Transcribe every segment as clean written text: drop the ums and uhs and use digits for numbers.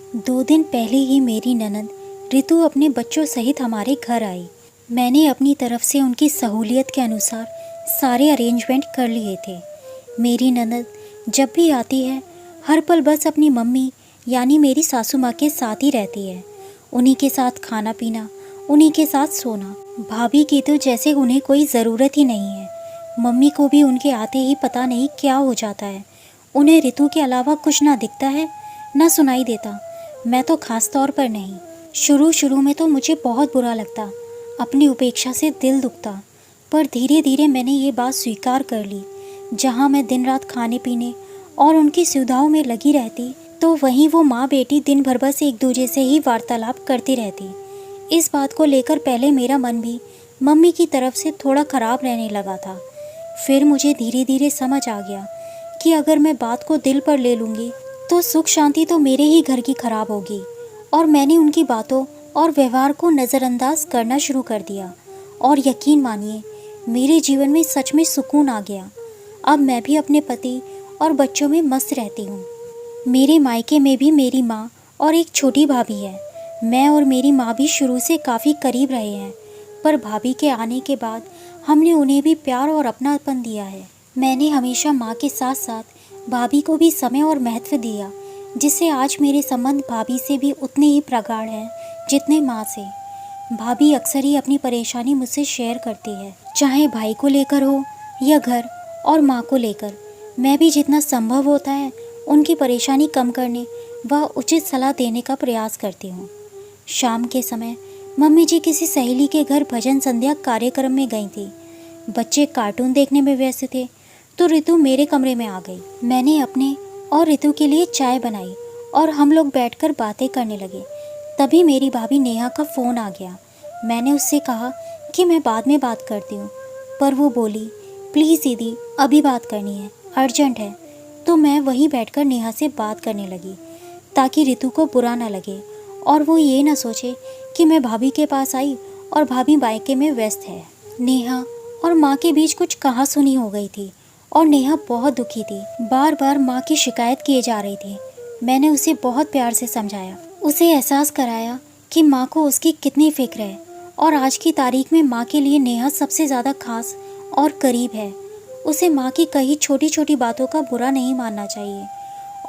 2 दिन पहले ही मेरी ननद रितु अपने बच्चों सहित हमारे घर आई। मैंने अपनी तरफ से उनकी सहूलियत के अनुसार सारे अरेंजमेंट कर लिए थे। मेरी ननद जब भी आती है हर पल बस अपनी मम्मी यानी मेरी सासू माँ के साथ ही रहती है। उन्हीं के साथ खाना पीना, उन्हीं के साथ सोना। भाभी की तो जैसे उन्हें कोई ज़रूरत ही नहीं है। मम्मी को भी उनके आते ही पता नहीं क्या हो जाता है। उन्हें रितु के अलावा कुछ ना दिखता है ना सुनाई देता। मैं तो खास तौर पर नहीं। शुरू में तो मुझे बहुत बुरा लगता, अपनी उपेक्षा से दिल दुखता, पर धीरे धीरे मैंने ये बात स्वीकार कर ली। जहाँ मैं दिन रात खाने पीने और उनकी सुविधाओं में लगी रहती, तो वहीं वो माँ बेटी दिन भर बस एक दूसरे से ही वार्तालाप करती रहती। इस बात को लेकर पहले मेरा मन भी मम्मी की तरफ से थोड़ा ख़राब रहने लगा था। फिर मुझे धीरे धीरे समझ आ गया कि अगर मैं बात को दिल पर ले लूँगी तो सुख शांति तो मेरे ही घर की खराब होगी। और मैंने उनकी बातों और व्यवहार को नज़रअंदाज करना शुरू कर दिया। और यकीन मानिए, मेरे जीवन में सच में सुकून आ गया। अब मैं भी अपने पति और बच्चों में मस्त रहती हूँ। मेरे मायके में भी मेरी माँ और एक छोटी भाभी है। मैं और मेरी माँ भी शुरू से काफ़ी करीब रहे हैं, पर भाभी के आने के बाद हमने उन्हें भी प्यार और अपनापन दिया है। मैंने हमेशा माँ के साथ साथ भाभी को भी समय और महत्व दिया, जिससे आज मेरे संबंध भाभी से भी उतने ही प्रगाढ़ हैं जितने माँ से। भाभी अक्सर ही अपनी परेशानी मुझसे शेयर करती है, चाहे भाई को लेकर हो या घर और माँ को लेकर। मैं भी जितना संभव होता है उनकी परेशानी कम करने व उचित सलाह देने का प्रयास करती हूँ। शाम के समय मम्मी जी किसी सहेली के घर भजन संध्या कार्यक्रम में गई थी। बच्चे कार्टून देखने में व्यस्त थे तो रितु मेरे कमरे में आ गई। मैंने अपने और रितु के लिए चाय बनाई और हम लोग बैठकर बातें करने लगे। तभी मेरी भाभी नेहा का फ़ोन आ गया। मैंने उससे कहा कि मैं बाद में बात करती हूँ, पर वो बोली, प्लीज़ दीदी अभी बात करनी है, अर्जेंट है। तो मैं वहीं बैठकर नेहा से बात करने लगी, ताकि रितु को बुरा ना लगे और वो ये ना सोचे कि मैं भाभी के पास आई और भाभी मायके में व्यस्त है। नेहा और माँ के बीच कुछ कहासुनी हो गई थी और नेहा बहुत दुखी थी। बार बार माँ की शिकायत किए जा रही थी। मैंने उसे बहुत प्यार से समझाया, उसे एहसास कराया कि माँ को उसकी कितनी फिक्र है और आज की तारीख में माँ के लिए नेहा सबसे ज़्यादा खास और करीब है। उसे माँ की कही छोटी छोटी बातों का बुरा नहीं मानना चाहिए,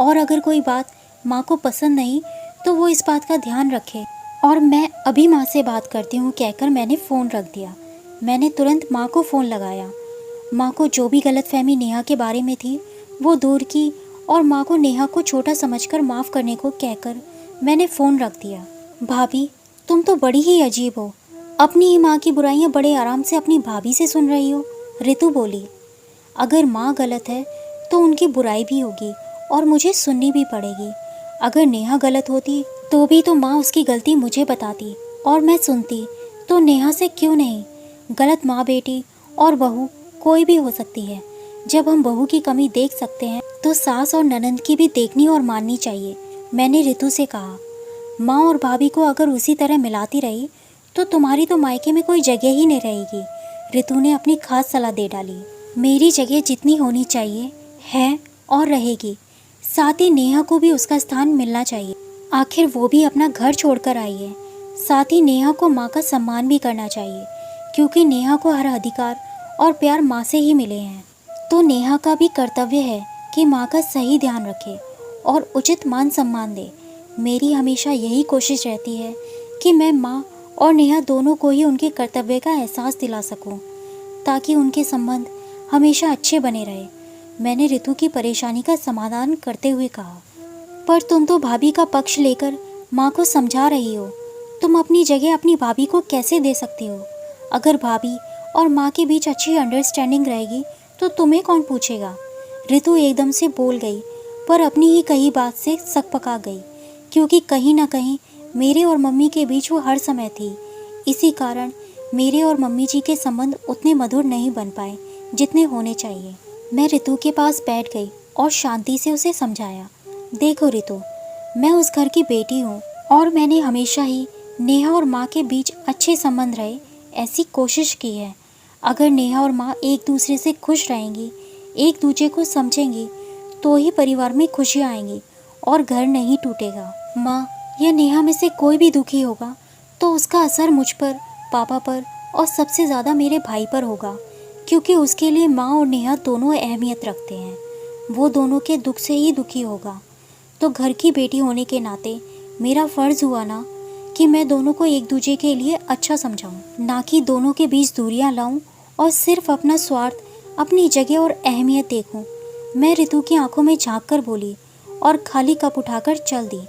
और अगर कोई बात माँ को पसंद नहीं तो वो इस बात का ध्यान रखे। और मैं अभी माँ से बात करती हूँ कहकर मैंने फ़ोन रख दिया। मैंने तुरंत माँ को फ़ोन लगाया। माँ को जो भी गलतफहमी नेहा के बारे में थी वो दूर की, और माँ को नेहा को छोटा समझकर माफ़ करने को कहकर मैंने फ़ोन रख दिया। भाभी, तुम तो बड़ी ही अजीब हो, अपनी ही माँ की बुराइयाँ बड़े आराम से अपनी भाभी से सुन रही हो, रितु बोली। अगर माँ गलत है तो उनकी बुराई भी होगी और मुझे सुननी भी पड़ेगी। अगर नेहा गलत होती तो भी तो माँ उसकी गलती मुझे बताती और मैं सुनती, तो नेहा से क्यों नहीं? गलत माँ बेटी और बहू कोई भी हो सकती है। जब हम बहू की कमी देख सकते हैं तो सास और ननंद की भी देखनी और माननी चाहिए। मैंने रितु से कहा, माँ और भाभी को अगर उसी तरह मिलाती रही तो तुम्हारी तो मायके में कोई जगह ही नहीं रहेगी। रितु ने अपनी खास सलाह दे डाली। मेरी जगह जितनी होनी चाहिए है और रहेगी, साथ ही नेहा को भी उसका स्थान मिलना चाहिए। आखिर वो भी अपना घर छोड़कर आई है। साथ ही नेहा को माँ का सम्मान भी करना चाहिए, क्योंकि नेहा को हर अधिकार और प्यार माँ से ही मिले हैं। तो नेहा का भी कर्तव्य है कि माँ का सही ध्यान रखे और उचित मान सम्मान दे। मेरी हमेशा यही कोशिश रहती है कि मैं माँ और नेहा दोनों को ही उनके कर्तव्य का एहसास दिला सकूं, ताकि उनके संबंध हमेशा अच्छे बने रहे। मैंने रितु की परेशानी का समाधान करते हुए कहा, पर तुम तो भाभी का पक्ष लेकर माँ को समझा रही हो। तुम अपनी जगह अपनी भाभी को कैसे दे सकती हो? अगर भाभी और माँ के बीच अच्छी अंडरस्टैंडिंग रहेगी तो तुम्हें कौन पूछेगा? रितु एकदम से बोल गई, पर अपनी ही कही बात से सकपका गई, क्योंकि कहीं ना कहीं मेरे और मम्मी के बीच वो हर समय थी। इसी कारण मेरे और मम्मी जी के संबंध उतने मधुर नहीं बन पाए जितने होने चाहिए। मैं रितु के पास बैठ गई और शांति से उसे समझाया, देखो रितु, मैं उस घर की बेटी हूँ और मैंने हमेशा ही नेहा और माँ के बीच अच्छे संबंध रहे ऐसी कोशिश की है। अगर नेहा और माँ एक दूसरे से खुश रहेंगी, एक दूसरे को समझेंगी, तो ही परिवार में खुशियाँ आएंगी और घर नहीं टूटेगा। माँ, या नेहा में से कोई भी दुखी होगा तो उसका असर मुझ पर, पापा पर और सबसे ज़्यादा मेरे भाई पर होगा, क्योंकि उसके लिए माँ और नेहा दोनों अहमियत रखते हैं। वो दोनों के दुख से ही दुखी होगा। तो घर की बेटी होने के नाते मेरा फ़र्ज़ हुआ ना कि मैं दोनों को एक दूसरे के लिए अच्छा समझाऊं, ना कि दोनों के बीच दूरियां लाऊं और सिर्फ अपना स्वार्थ, अपनी जगह और अहमियत देखूं। मैं रितु की आंखों में झांक कर बोली और खाली कप उठाकर चल दी।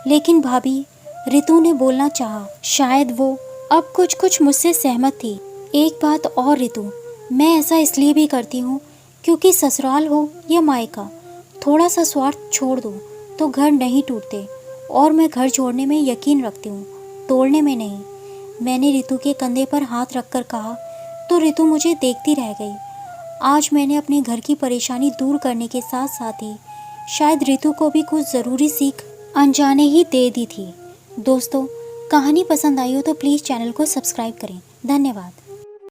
लेकिन भाभी, रितु ने बोलना चाहा। शायद वो अब कुछ कुछ मुझसे सहमत थी। एक बात और रितु, मैं ऐसा इसलिए भी करती हूँ क्योंकि ससुराल हो या मायका, थोड़ा सा स्वार्थ छोड़ दो तो घर नहीं टूटते। और मैं घर छोड़ने में यकीन रखती हूँ, तोड़ने में नहीं। मैंने रितु के कंधे पर हाथ रखकर कहा तो रितु मुझे देखती रह गई। आज मैंने अपने घर की परेशानी दूर करने के साथ साथ ही शायद रितु को भी कुछ ज़रूरी सीख अनजाने ही दे दी थी। दोस्तों, कहानी पसंद आई हो तो प्लीज़ चैनल को सब्सक्राइब करें। धन्यवाद।